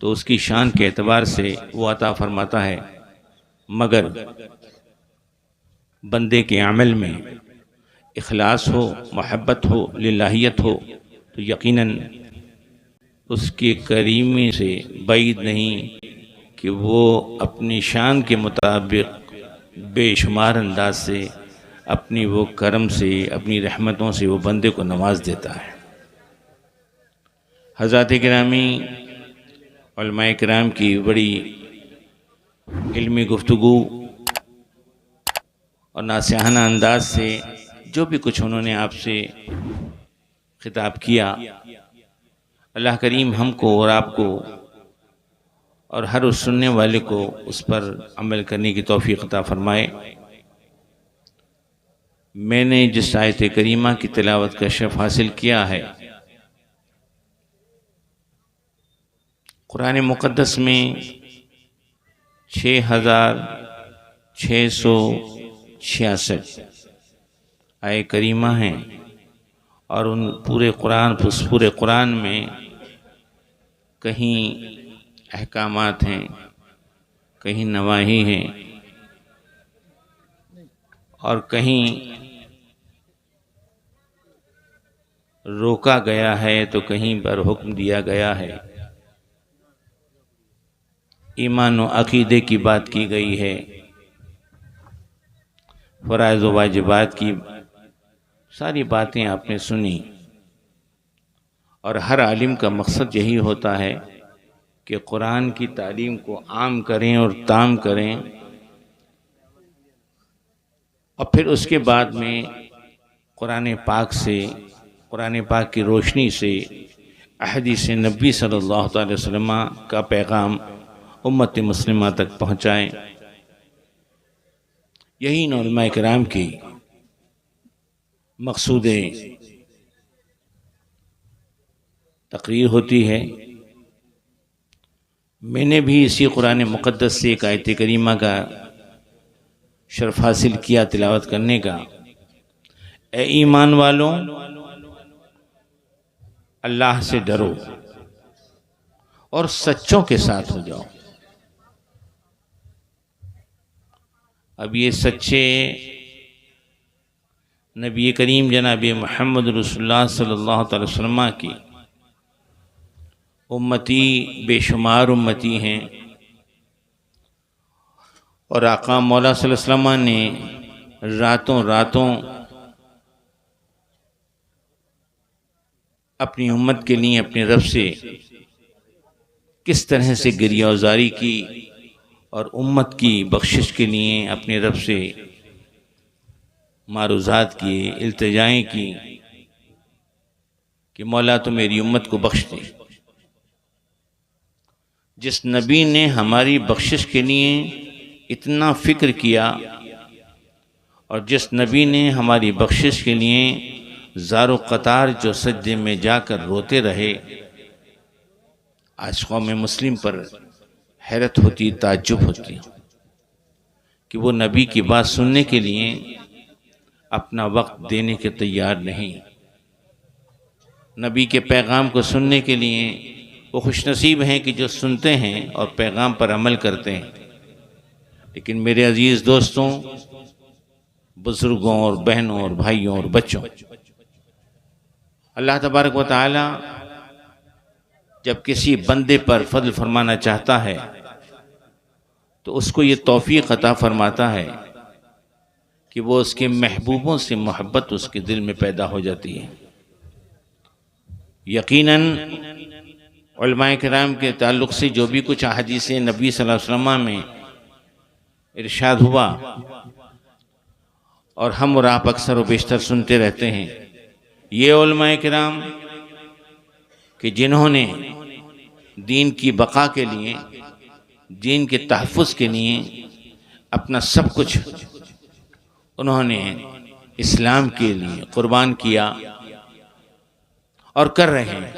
تو اس کی شان کے اعتبار سے وہ عطا فرماتا ہے، مگر بندے کے عمل میں اخلاص ہو، محبت ہو، للہیت ہو، تو یقیناً اس کے کریمی سے بعید نہیں کہ وہ اپنی شان کے مطابق بے شمار انداز سے اپنی وہ کرم سے، اپنی رحمتوں سے وہ بندے کو نواز دیتا ہے۔ حضرات گرامی، علماء کرام کی بڑی علمی گفتگو اور ناصحانہ انداز سے جو بھی کچھ انہوں نے آپ سے خطاب کیا، اللہ کریم ہم کو اور آپ کو اور ہر اس سننے والے کو اس پر عمل کرنے کی توفیق عطا فرمائے۔ میں نے جس آیت کریمہ کی تلاوت کا شرف حاصل کیا ہے، قرآن مقدس میں 6666 آیے کریمہ ہیں، اور ان پورے قرآن میں کہیں احکامات ہیں، کہیں نواہی ہیں، اور کہیں روکا گیا ہے تو کہیں پر حکم دیا گیا ہے۔ ایمان و عقیدے کی بات کی گئی ہے، فرائض و واجبات کی ساری باتیں آپ نے سنی، اور ہر عالم کا مقصد یہی ہوتا ہے کہ قرآن کی تعلیم کو عام کریں اور تام کریں، اور پھر اس کے بعد میں قرآن پاک کی روشنی سے احادیث نبی صلی اللہ علیہ وسلم کا پیغام امت مسلمہ تک پہنچائیں۔ یہی علماء کرام کی مقصود تقریر ہوتی ہے۔ میں نے بھی اسی قرآن مقدس سے ایک آیت کریمہ کا شرف حاصل کیا تلاوت کرنے کا۔ اے ایمان والوں، اللہ سے ڈرو اور سچوں کے ساتھ ہو جاؤ۔ اب یہ سچے نبی کریم جناب محمد رسول اللہ صلی اللہ علیہ وسلم کی امتی بے شمار امتی ہیں، اور آقا مولا صلی اللہ علیہ وسلم نے راتوں اپنی امت کے لیے اپنے رب سے کس طرح سے گریہ وزاری کی، اور امت کی بخشش کے لیے اپنے رب سے معروضات کیے، التجائیں کی کہ مولا تو میری امت کو بخش دے۔ جس نبی نے ہماری بخشش کے لیے اتنا فکر کیا، اور جس نبی نے ہماری بخشش کے لیے زار و قطار جو سجدے میں جا کر روتے رہے، آج قوم مسلم پر حیرت ہوتی، تعجب ہوتی کہ وہ نبی کی بات سننے کے لیے اپنا وقت دینے کے تیار نہیں، نبی کے پیغام کو سننے کے لیے وہ خوش نصیب ہیں کہ جو سنتے ہیں اور پیغام پر عمل کرتے ہیں۔ لیکن میرے عزیز دوستوں، بزرگوں اور بہنوں اور بھائیوں اور بچوں، اللہ تبارک و تعالی جب کسی بندے پر فضل فرمانا چاہتا ہے تو اس کو یہ توفیق عطا فرماتا ہے کہ وہ اس کے محبوبوں سے محبت اس کے دل میں پیدا ہو جاتی ہے۔ یقیناً علماء کرام کے تعلق سے جو بھی کچھ احادیث نبی صلی اللہ علیہ وسلم میں ارشاد ہوا، اور ہم اور آپ اکثر و بیشتر سنتے رہتے ہیں، یہ علماء کرام کہ جنہوں نے دین کی بقا کے لیے، دین کے تحفظ کے لیے اپنا سب کچھ انہوں نے اسلام کے لیے قربان کیا اور کر رہے ہیں۔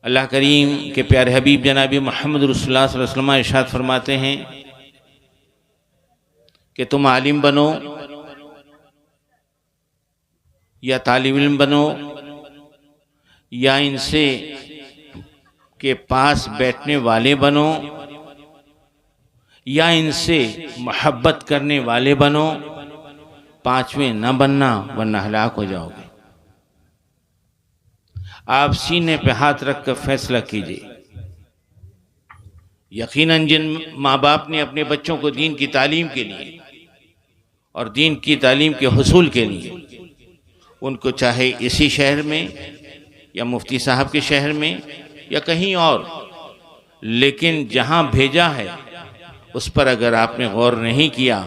اللہ کریم کے پیارے حبیب جناب محمد رسول اللہ صلی اللہ علیہ وسلم ارشاد فرماتے ہیں کہ تم عالم بنو یا طالب علم بنو یا ان سے کے پاس بیٹھنے والے بنو یا ان سے محبت کرنے والے بنو، پانچویں نہ بننا ورنہ ہلاک ہو جاؤ گے۔ آپ سینے پہ ہاتھ رکھ کر فیصلہ کیجئے۔ یقیناً جن ماں باپ نے اپنے بچوں کو دین کی تعلیم کے لیے اور دین کی تعلیم کے حصول کے لیے ان کو چاہے اسی شہر میں یا مفتی صاحب کے شہر میں یا کہیں اور، لیکن جہاں بھیجا ہے اس پر اگر آپ نے غور نہیں کیا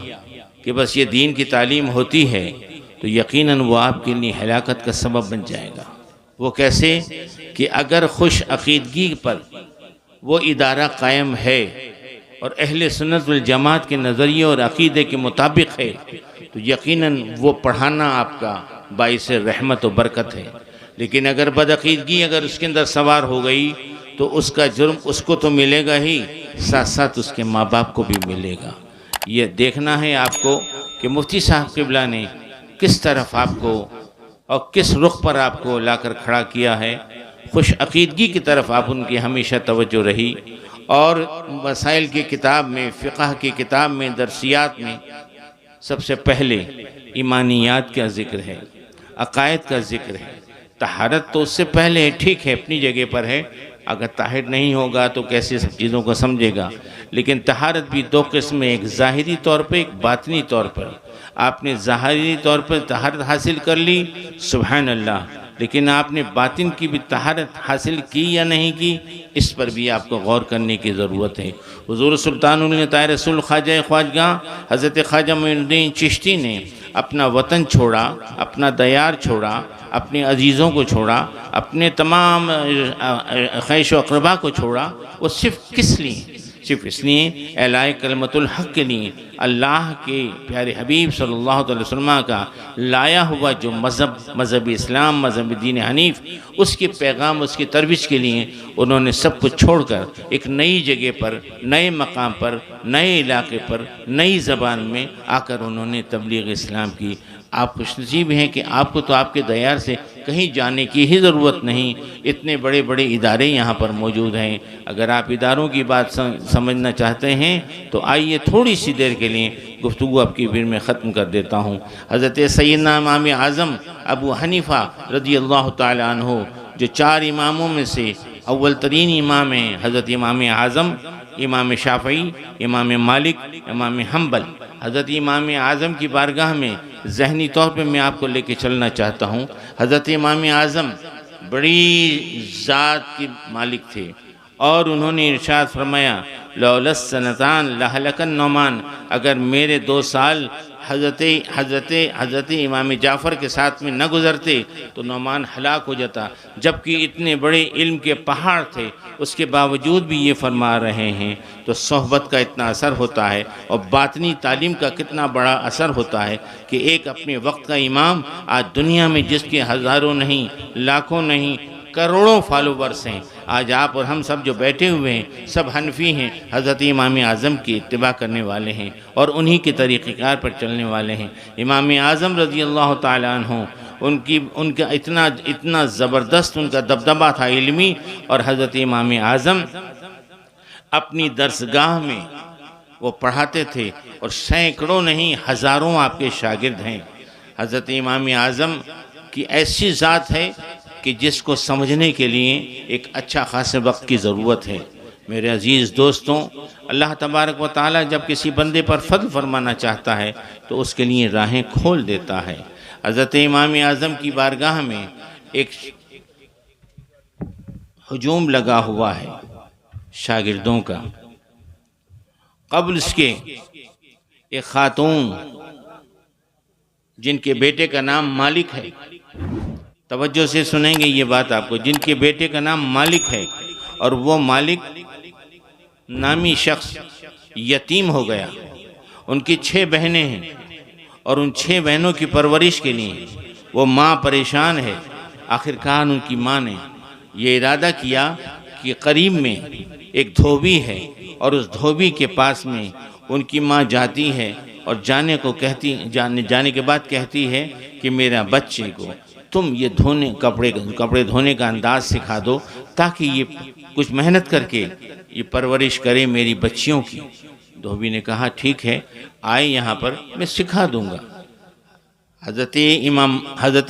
کہ بس یہ دین کی تعلیم ہوتی ہے تو یقیناً وہ آپ کے لیے ہلاکت کا سبب بن جائے گا۔ وہ کیسے کہ اگر خوش عقیدگی پر وہ ادارہ قائم ہے اور اہل سنت والجماعت کے نظریے اور عقیدے کے مطابق ہے تو یقیناً وہ پڑھانا آپ کا باعث رحمت و برکت ہے، لیکن اگر بدعقیدگی اگر اس کے اندر سوار ہو گئی تو اس کا جرم اس کو تو ملے گا ہی، ساتھ ساتھ اس کے ماں باپ کو بھی ملے گا۔ یہ دیکھنا ہے آپ کو کہ مفتی صاحب قبلہ نے کس طرف آپ کو اور کس رخ پر آپ کو لا کر کھڑا کیا ہے۔ خوش عقیدگی کی طرف آپ ان کی ہمیشہ توجہ رہی، اور مسائل کی کتاب میں، فقہ کی کتاب میں، درسیات میں سب سے پہلے ایمانیات کا ذکر ہے، عقائد کا ذکر ہے۔ طہارت تو اس سے پہلے ہے، ٹھیک ہے اپنی جگہ پر ہے، اگر طاہر نہیں ہوگا تو کیسے سب چیزوں کو سمجھے گا، لیکن طہارت بھی دو قسم ہے، ایک ظاہری طور پر، ایک باطنی طور پر۔ آپ نے ظاہری طور پر طہارت حاصل کر لی، سبحان اللہ، لیکن آپ نے باطن کی بھی طہارت حاصل کی یا نہیں کی، اس پر بھی آپ کو غور کرنے کی ضرورت ہے۔ حضور سلطان العطاء رسول خواجہ خواجگاہ حضرت خواجہ معین الدین چشتی نے اپنا وطن چھوڑا، اپنا دیار چھوڑا، اپنے عزیزوں کو چھوڑا، اپنے تمام خیش و اقربا کو چھوڑا، وہ صرف کس لیے؟ صرف اس لیے اعلاء کلمت الحق کے لیے، اللہ کے پیارے حبیب صلی اللہ علیہ وسلم کا لایا ہوا جو مذہب اسلام، مذہب دین حنیف، اس کے پیغام، اس کی ترویج کے لیے انہوں نے سب کچھ چھوڑ کر ایک نئی جگہ پر، نئے مقام پر، نئے علاقے پر، نئی زبان میں آ کر انہوں نے تبلیغ اسلام کی۔ آپ خوش نصیب ہیں کہ آپ کو تو آپ کے دیار سے کہیں جانے کی ہی ضرورت نہیں، اتنے بڑے بڑے ادارے یہاں پر موجود ہیں۔ اگر آپ اداروں کی بات سمجھنا چاہتے ہیں تو آئیے تھوڑی سی دیر کے لیے گفتگو آپ کی بھیڑ میں ختم کر دیتا ہوں۔ حضرت سیدنا امام اعظم ابو حنیفہ رضی اللہ تعالی عنہ، جو چار اماموں میں سے اول ترین امام ہیں، حضرت امام اعظم، امام شافعی، امام مالک، امام حنبل۔ حضرت امام اعظم کی بارگاہ میں ذہنی طور پہ میں آپ کو لے کے چلنا چاہتا ہوں۔ حضرت امام اعظم بڑی ذات کی مالک تھے، اور انہوں نے ارشاد فرمایا لولا السنتان لہلک النعمان، اگر میرے 2 سال حضرت امام جعفر کے ساتھ میں نہ گزرتے تو نعمان ہلاک ہو جاتا۔ جبکہ اتنے بڑے علم کے پہاڑ تھے، اس کے باوجود بھی یہ فرما رہے ہیں، تو صحبت کا اتنا اثر ہوتا ہے اور باطنی تعلیم کا کتنا بڑا اثر ہوتا ہے کہ ایک اپنے وقت کا امام آج دنیا میں جس کے ہزاروں نہیں، لاکھوں نہیں، کروڑوں فالوورز ہیں، آج آپ اور ہم سب جو بیٹھے ہوئے ہیں سب حنفی ہیں، حضرت امام اعظم کی اتباع کرنے والے ہیں اور انہی کے طریقہ کار پر چلنے والے ہیں۔ امام اعظم رضی اللہ تعالیٰ عنہ، ان کا اتنا زبردست ان کا دبدبہ تھا علمی، اور حضرت امام اعظم اپنی درسگاہ میں وہ پڑھاتے تھے، اور سینکڑوں نہیں ہزاروں آپ کے شاگرد ہیں۔ حضرت امام اعظم کی ایسی ذات ہے کہ جس کو سمجھنے کے لیے ایک اچھا خاصے وقت کی ضرورت ہے۔ میرے عزیز دوستوں، اللہ تبارک و تعالیٰ جب کسی بندے پر فضل فرمانا چاہتا ہے تو اس کے لیے راہیں کھول دیتا ہے۔ حضرت امام اعظم کی بارگاہ میں ایک ہجوم لگا ہوا ہے شاگردوں کا۔ قبل اس کے ایک خاتون جن کے بیٹے کا نام مالک ہے، توجہ سے سنیں گے یہ بات آپ کو، جن کے بیٹے کا نام مالک ہے، اور وہ مالک نامی شخص یتیم ہو گیا۔ ان کی 6 بہنیں ہیں، اور ان 6 بہنوں کی پرورش کے لیے وہ ماں پریشان ہے۔ آخرکار ان کی ماں نے یہ ارادہ کیا کہ قریب میں ایک دھوبی ہے، اور اس دھوبی کے پاس میں ان کی ماں جاتی ہے، اور جانے کے بعد کہتی ہے کہ میرا بچے کو تم یہ کپڑے دھونے کا انداز سکھا دو تاکہ یہ کچھ محنت کر کے یہ پرورش کرے میری بچیوں کی۔ دھوبی نے کہا ٹھیک ہے، آئے یہاں پر، میں سکھا دوں گا۔ حضرت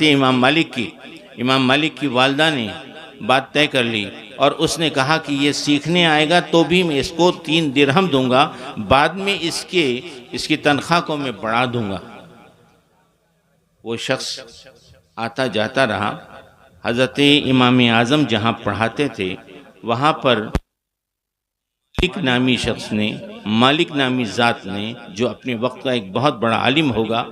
امام مالک کی والدہ نے بات طے کر لی اور اس نے کہا کہ یہ سیکھنے آئے گا تو بھی میں اس کو 3 درہم دوں گا، بعد میں اس کی تنخواہ کو میں بڑھا دوں گا۔ وہ شخص آتا جاتا رہا۔ حضرت امام اعظم جہاں پڑھاتے تھے وہاں پر مالک نامی ذات نے، جو اپنے وقت کا ایک بہت بڑا عالم ہوگا،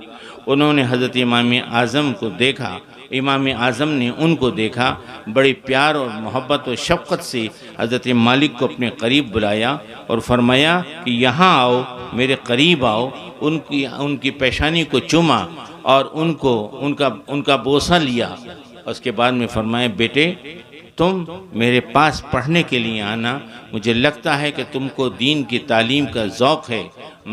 انہوں نے حضرت امام اعظم کو دیکھا۔ امام اعظم نے ان کو دیکھا، بڑے پیار اور محبت و شفقت سے حضرت مالک کو اپنے قریب بلایا اور فرمایا کہ یہاں آؤ، میرے قریب آؤ۔ ان کی پیشانی کو چوما اور ان کا بوسہ لیا۔ اس کے بعد میں فرمایا بیٹے تم میرے پاس پڑھنے کے لیے آنا، مجھے لگتا ہے کہ تم کو دین کی تعلیم کا ذوق ہے،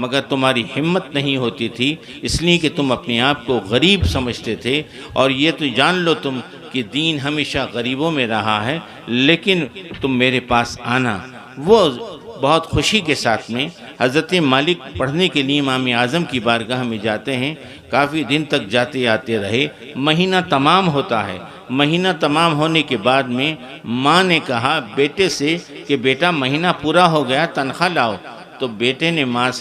مگر تمہاری ہمت نہیں ہوتی تھی، اس لیے کہ تم اپنے آپ کو غریب سمجھتے تھے، اور یہ تو جان لو تم کہ دین ہمیشہ غریبوں میں رہا ہے، لیکن تم میرے پاس آنا۔ وہ بہت خوشی کے ساتھ میں حضرت مالک پڑھنے کے لیے امام اعظم کی بارگاہ میں جاتے ہیں۔ کافی دن تک جاتے آتے رہے، مہینہ تمام ہوتا ہے۔ مہینہ تمام ہونے کے بعد میں ماں نے کہا بیٹے سے کہ بیٹا مہینہ پورا ہو گیا، تنخواہ لاؤ۔ تو بیٹے نے ماں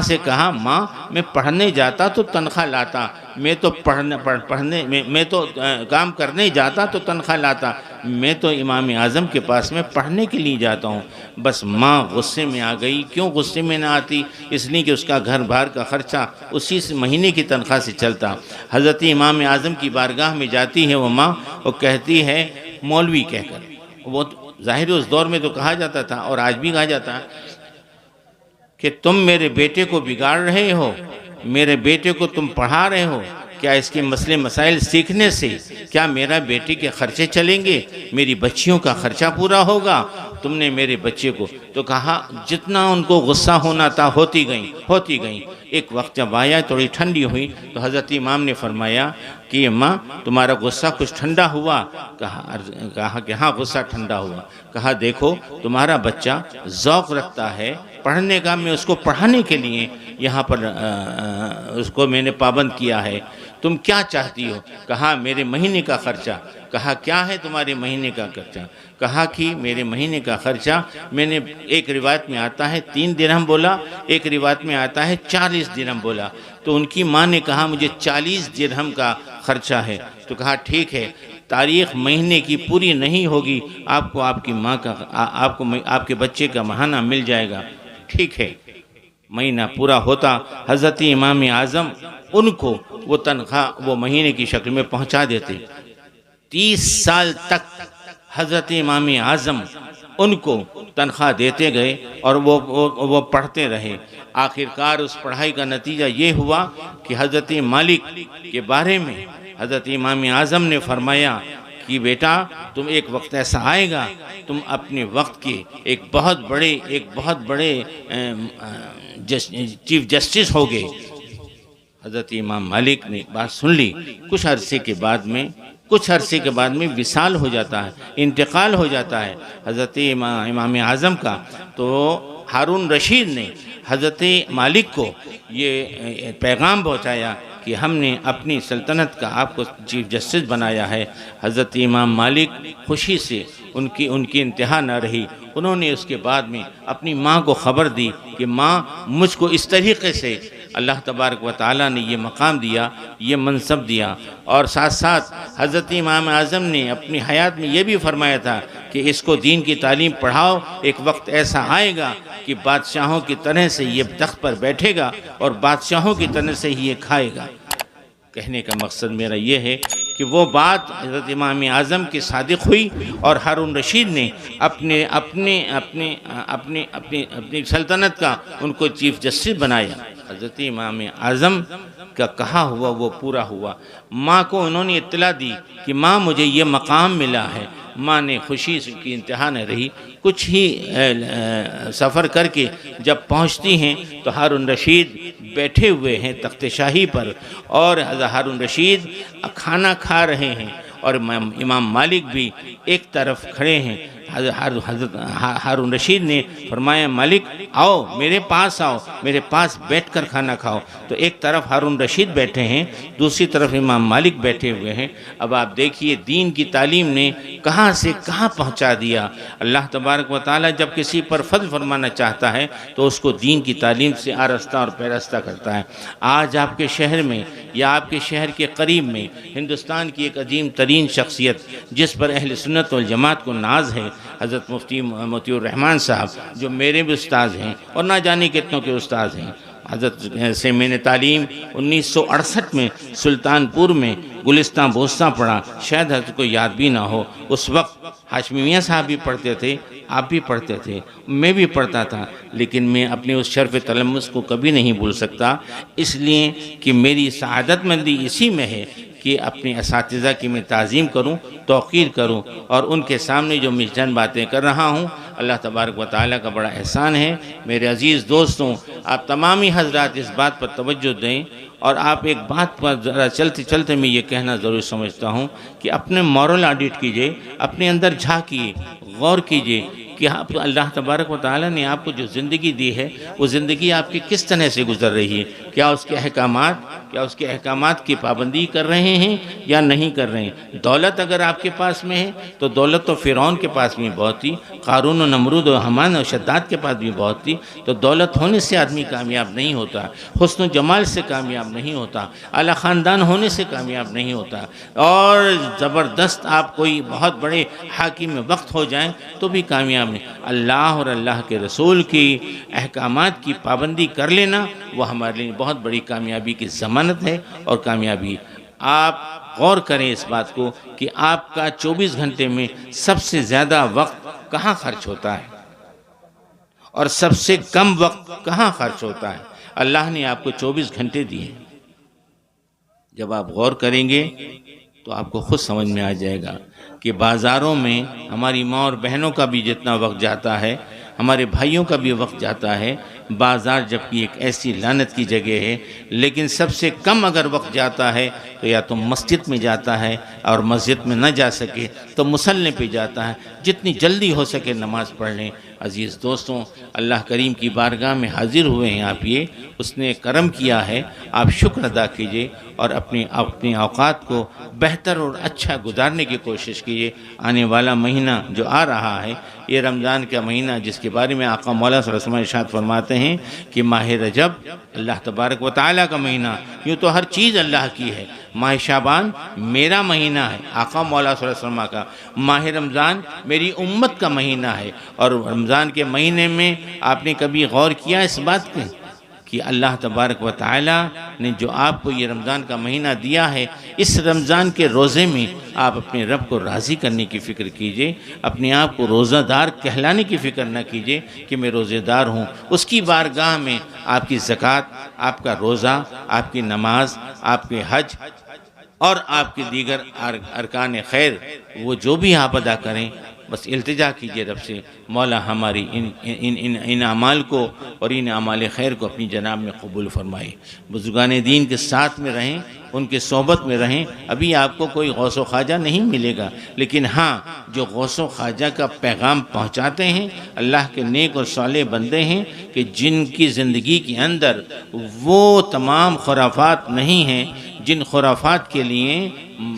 سے کہا ماں میں پڑھنے جاتا تو تنخواہ لاتا، میں تو کام کرنے جاتا تو تنخواہ لاتا، میں تو امام اعظم کے پاس میں پڑھنے کے لیے جاتا ہوں۔ بس ماں غصے میں آ گئی۔ کیوں غصے میں نہ آتی؟ اس لیے کہ اس کا گھر بار کا خرچہ اسی مہینے کی تنخواہ سے چلتا۔ حضرت امام اعظم کی بارگاہ میں جاتی ہے وہ ماں، وہ کہتی ہے مولوی کہہ کر، وہ ظاہر اس دور میں تو کہا جاتا تھا اور آج بھی کہا جاتا ہے کہ تم میرے بیٹے کو بگاڑ رہے ہو، میرے بیٹے کو تم پڑھا رہے ہو، کیا اس کے مسئلے مسائل سیکھنے سے کیا میرا بیٹے کے خرچے چلیں گے؟ میری بچیوں کا خرچہ پورا ہوگا؟ تم نے میرے بچے کو تو کہا جتنا ان کو غصہ ہونا تھا ہوتی گئیں۔ ایک وقت جب آیا تھوڑی ٹھنڈی ہوئی تو حضرت امام نے فرمایا کہ ماں تمہارا غصہ کچھ ٹھنڈا ہوا؟ کہا کہ ہاں غصہ ٹھنڈا ہوا۔ کہا دیکھو تمہارا بچہ ذوق رکھتا ہے پڑھنے کا، میں اس کو پڑھانے کے لیے یہاں پر اس کو میں نے پابند کیا ہے، تم کیا چاہتی ہو؟ کہا میرے مہینے کا خرچہ۔ کہا کیا ہے تمہارے مہینے کا خرچہ؟ کہا کہ میرے مہینے کا خرچہ، میں نے ایک روایت میں آتا ہے 3 درہم بولا، ایک روایت میں آتا ہے 40 درہم بولا۔ تو ان کی ماں نے کہا مجھے 40 درہم کا خرچہ ہے۔ تو کہا ٹھیک ہے، تاریخ مہینے کی پوری نہیں ہوگی، آپ کو آپ کے بچے کا ماہانہ مل جائے گا۔ ٹھیک ہے، مہینہ پورا ہوتا، حضرت امام اعظم ان کو وہ تنخواہ وہ مہینے کی شکل میں پہنچا دیتے۔ 30 سال تک حضرت امام اعظم ان کو تنخواہ دیتے گئے اور وہ پڑھتے رہے۔ آخرکار اس پڑھائی کا نتیجہ یہ ہوا کہ حضرت مالک کے بارے میں حضرت امام اعظم نے فرمایا کہ بیٹا تم ایک وقت ایسا آئے گا، تم اپنے وقت کے ایک بہت بڑے چیف جسٹس ہوگے۔ حضرت امام مالک نے بات سن لی۔ کچھ عرصے کے بعد میں وصال ہو جاتا ہے، انتقال ہو جاتا ہے حضرت امام اعظم کا۔ تو ہارون رشید نے حضرت مالک کو یہ پیغام پہنچایا کہ ہم نے اپنی سلطنت کا آپ کو چیف جسٹس بنایا ہے۔ حضرت امام مالک خوشی سے ان کی انتہا نہ رہی۔ انہوں نے اس کے بعد میں اپنی ماں کو خبر دی کہ ماں مجھ کو اس طریقے سے اللہ تبارک و تعالیٰ نے یہ مقام دیا، یہ منصب دیا۔ اور ساتھ ساتھ حضرت امام اعظم نے اپنی حیات میں یہ بھی فرمایا تھا کہ اس کو دین کی تعلیم پڑھاؤ، ایک وقت ایسا آئے گا کہ بادشاہوں کی طرح سے یہ تخت پر بیٹھے گا اور بادشاہوں کی طرح سے ہی یہ کھائے گا۔ کہنے کا مقصد میرا یہ ہے کہ وہ بات حضرت امام اعظم کی صادق ہوئی اور ہارون رشید نے اپنی سلطنت کا ان کو چیف جسٹس بنایا۔ حضرت امام اعظم کا کہا ہوا وہ پورا ہوا۔ ماں کو انہوں نے اطلاع دی کہ ماں مجھے یہ مقام ملا ہے۔ ماں نے خوشی کی انتہا نہ رہی۔ کچھ ہی سفر کر کے جب پہنچتی ہیں تو ہارون رشید بیٹھے ہوئے ہیں تخت شاہی پر، اور ہارون رشید کھانا کھا رہے ہیں، اور امام مالک بھی ایک طرف کھڑے ہیں۔ حضرت ہارون رشید نے فرمایا مالک آؤ میرے پاس آؤ، میرے پاس بیٹھ کر کھانا کھاؤ۔ تو ایک طرف ہارون رشید بیٹھے ہیں، دوسری طرف امام مالک بیٹھے ہوئے ہیں۔ اب آپ دیکھیے دین کی تعلیم نے کہاں سے کہاں پہنچا دیا۔ اللہ تبارک و تعالی جب کسی پر فضل فرمانا چاہتا ہے تو اس کو دین کی تعلیم سے آرستہ اور پیرستہ کرتا ہے۔ آج آپ کے شہر میں یا آپ کے شہر کے قریب میں ہندوستان کی ایک عظیم ترین شخصیت جس پر اہل سنت والجماعت کو ناز ہے، حضرت مفتی مطیع الرحمن صاحب، جو میرے بھی استاذ ہیں اور نہ جانے کتنوں کے استاذ ہیں۔ حضرت سے میں نے تعلیم 1968 میں سلطان پور میں گلستان بوستان پڑھا، شاید حضرت کو یاد بھی نہ ہو۔ اس وقت ہاشمی میاں صاحب بھی پڑھتے تھے، آپ بھی پڑھتے تھے، میں بھی پڑھتا تھا، لیکن میں اپنے اس شرف تلمس کو کبھی نہیں بھول سکتا، اس لیے کہ میری سعادت مندی اسی میں ہے کہ اپنے اساتذہ کی میں تعظیم کروں، توقیر کروں، اور ان کے سامنے جو میں چند باتیں کر رہا ہوں اللہ تبارک و تعالیٰ کا بڑا احسان ہے۔ میرے عزیز دوستوں، آپ تمامی حضرات اس بات پر توجہ دیں، اور آپ ایک بات پر ذرا چلتے چلتے میں یہ کہنا ضرور سمجھتا ہوں کہ اپنے مورل آڈٹ کیجئے، اپنے اندر جھانکیے، غور کیجئے کہ آپ اللہ تبارک و تعالیٰ نے آپ کو جو زندگی دی ہے وہ زندگی آپ کی کس طرح سے گزر رہی ہے۔ کیا اس کے احکامات کی پابندی کر رہے ہیں یا نہیں کر رہے ہیں؟ دولت اگر آپ کے پاس میں ہے تو دولت تو فرعون کے پاس بھی بہت تھی، قارون و نمرود و حمان و شداد کے پاس بھی بہت تھی۔ تو دولت ہونے سے آدمی کامیاب نہیں ہوتا، حسن و جمال سے کامیاب نہیں ہوتا، اعلیٰ خاندان ہونے سے کامیاب نہیں ہوتا، اور زبردست آپ کوئی بہت بڑے حاکم وقت ہو جائیں تو بھی کامیاب نہیں۔ اللہ اور اللہ کے رسول کی احکامات کی پابندی کر لینا وہ ہمارے لیے بہت بڑی کامیابی کی ضمانت ہے اور کامیابی۔ آپ غور کریں اس بات کو کہ آپ کا 24 گھنٹے میں سب سے زیادہ وقت کہاں خرچ ہوتا ہے اور سب سے کم وقت کہاں خرچ ہوتا ہے۔ اللہ نے آپ کو 24 گھنٹے دیے، جب آپ غور کریں گے تو آپ کو خود سمجھ میں آ جائے گا کہ بازاروں میں ہماری ماں اور بہنوں کا بھی جتنا وقت جاتا ہے، ہمارے بھائیوں کا بھی وقت جاتا ہے۔ بازار جبکہ ایک ایسی لعنت کی جگہ ہے، لیکن سب سے کم اگر وقت جاتا ہے تو یا تو مسجد میں جاتا ہے، اور مسجد میں نہ جا سکے تو مصلی پہ جاتا ہے۔ جتنی جلدی ہو سکے نماز پڑھ لیں۔ عزیز دوستوں، اللہ کریم کی بارگاہ میں حاضر ہوئے ہیں آپ، یہ اس نے کرم کیا ہے، آپ شکر ادا کیجئے اور اپنے اوقات کو بہتر اور اچھا گزارنے کی کوشش کیجئے۔ آنے والا مہینہ جو آ رہا ہے یہ رمضان کا مہینہ، جس کے بارے میں آقا مولا صلی اللہ علیہ وسلم ارشاد فرماتے ہیں کہ ماہ رجب اللہ تبارک و تعالیٰ کا مہینہ، یوں تو ہر چیز اللہ کی ہے۔ ماہ شعبان میرا مہینہ ہے، آقا مولا صلی اللہ علیہ وسلم کا۔ ماہ رمضان میری امت کا مہینہ ہے۔ اور رمضان کے مہینے میں آپ نے کبھی غور کیا اس بات پہ کہ اللہ تبارک و تعالیٰ نے جو آپ کو یہ رمضان کا مہینہ دیا ہے، اس رمضان کے روزے میں آپ اپنے رب کو راضی کرنے کی فکر کیجئے، اپنے آپ کو روزہ دار کہلانے کی فکر نہ کیجئے کہ میں روزے دار ہوں۔ اس کی بارگاہ میں آپ کی زکوٰۃ، آپ کا روزہ، آپ کی نماز، آپ کے حج اور آپ کے دیگر ارکان خیر، وہ جو بھی آپ ادا کریں، بس التجا کیجئے رب سے، مولا ہماری ان اعمال کو اور ان اعمال خیر کو اپنی جناب میں قبول فرمائے۔ بزرگان دین کے ساتھ میں رہیں، ان کے صحبت میں رہیں۔ ابھی آپ کو کوئی غوث و خواجہ نہیں ملے گا، لیکن ہاں جو غوث و خواجہ کا پیغام پہنچاتے ہیں اللہ کے نیک اور صالح بندے ہیں کہ جن کی زندگی کے اندر وہ تمام خرافات نہیں ہیں جن خرافات کے لیے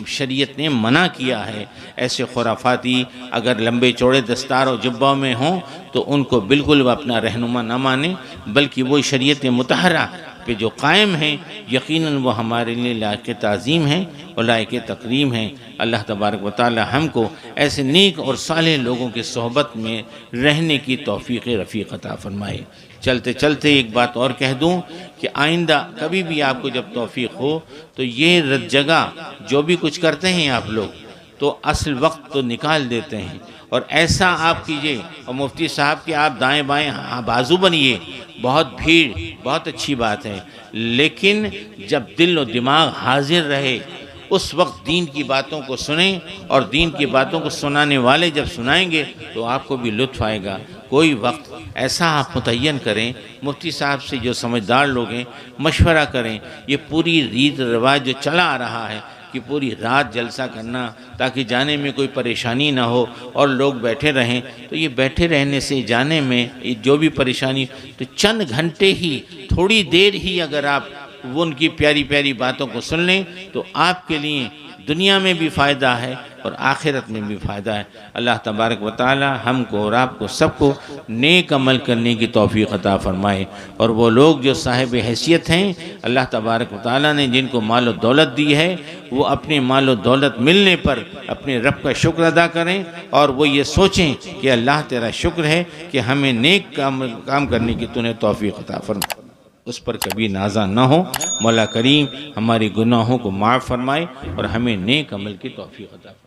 شریعت نے منع کیا ہے۔ ایسے خرافاتی اگر لمبے چوڑے دستار و جبوں میں ہوں تو ان کو بالکل وہ اپنا رہنما نہ مانیں، بلکہ وہ شریعت مطہرہ پہ جو قائم ہیں یقیناً وہ ہمارے لیے لائق تعظیم ہیں اور لائق تکریم ہیں۔ اللہ تبارک و تعالی ہم کو ایسے نیک اور صالح لوگوں کی صحبت میں رہنے کی توفیق رفیق عطا فرمائے۔ چلتے چلتے ایک بات اور کہہ دوں کہ آئندہ کبھی بھی آپ کو جب توفیق ہو تو یہ جگہ جو بھی کچھ کرتے ہیں آپ لوگ، تو تو اصل وقت تو نکال دیتے ہیں، اور ایسا آپ کیجئے، اور مفتی صاحب کہ آپ دائیں بائیں بازو بنیے، بہت بھیڑ بہت اچھی بات ہے، لیکن جب دل و دماغ حاضر رہے اس وقت دین کی باتوں کو سنیں، اور دین کی باتوں کو سنانے والے جب سنائیں گے تو آپ کو بھی لطف آئے گا۔ کوئی وقت ایسا آپ متعین کریں، مفتی صاحب سے جو سمجھدار لوگ ہیں مشورہ کریں، یہ پوری ریت رواج جو چلا آ رہا ہے کہ پوری رات جلسہ کرنا تاکہ جانے میں کوئی پریشانی نہ ہو اور لوگ بیٹھے رہیں، تو یہ بیٹھے رہنے سے جانے میں جو بھی پریشانی، تو چند گھنٹے ہی، تھوڑی دیر ہی اگر آپ وہ ان کی پیاری پیاری باتوں کو سن لیں تو آپ کے لیے دنیا میں بھی فائدہ ہے اور آخرت میں بھی فائدہ ہے۔ اللہ تبارک و تعالی ہم کو اور آپ کو سب کو نیک عمل کرنے کی توفیق عطا فرمائے، اور وہ لوگ جو صاحب حیثیت ہیں اللہ تبارک و تعالی نے جن کو مال و دولت دی ہے، وہ اپنے مال و دولت ملنے پر اپنے رب کا شکر ادا کریں، اور وہ یہ سوچیں کہ اللہ تیرا شکر ہے کہ ہمیں نیک کام کرنے کی تو نے توفیق عطا فرمائے، اس پر کبھی نازع نہ ہو۔ مولا کریم ہماری گناہوں کو معاف فرمائے اور ہمیں نیک عمل کی توفیق عطا فرمائے۔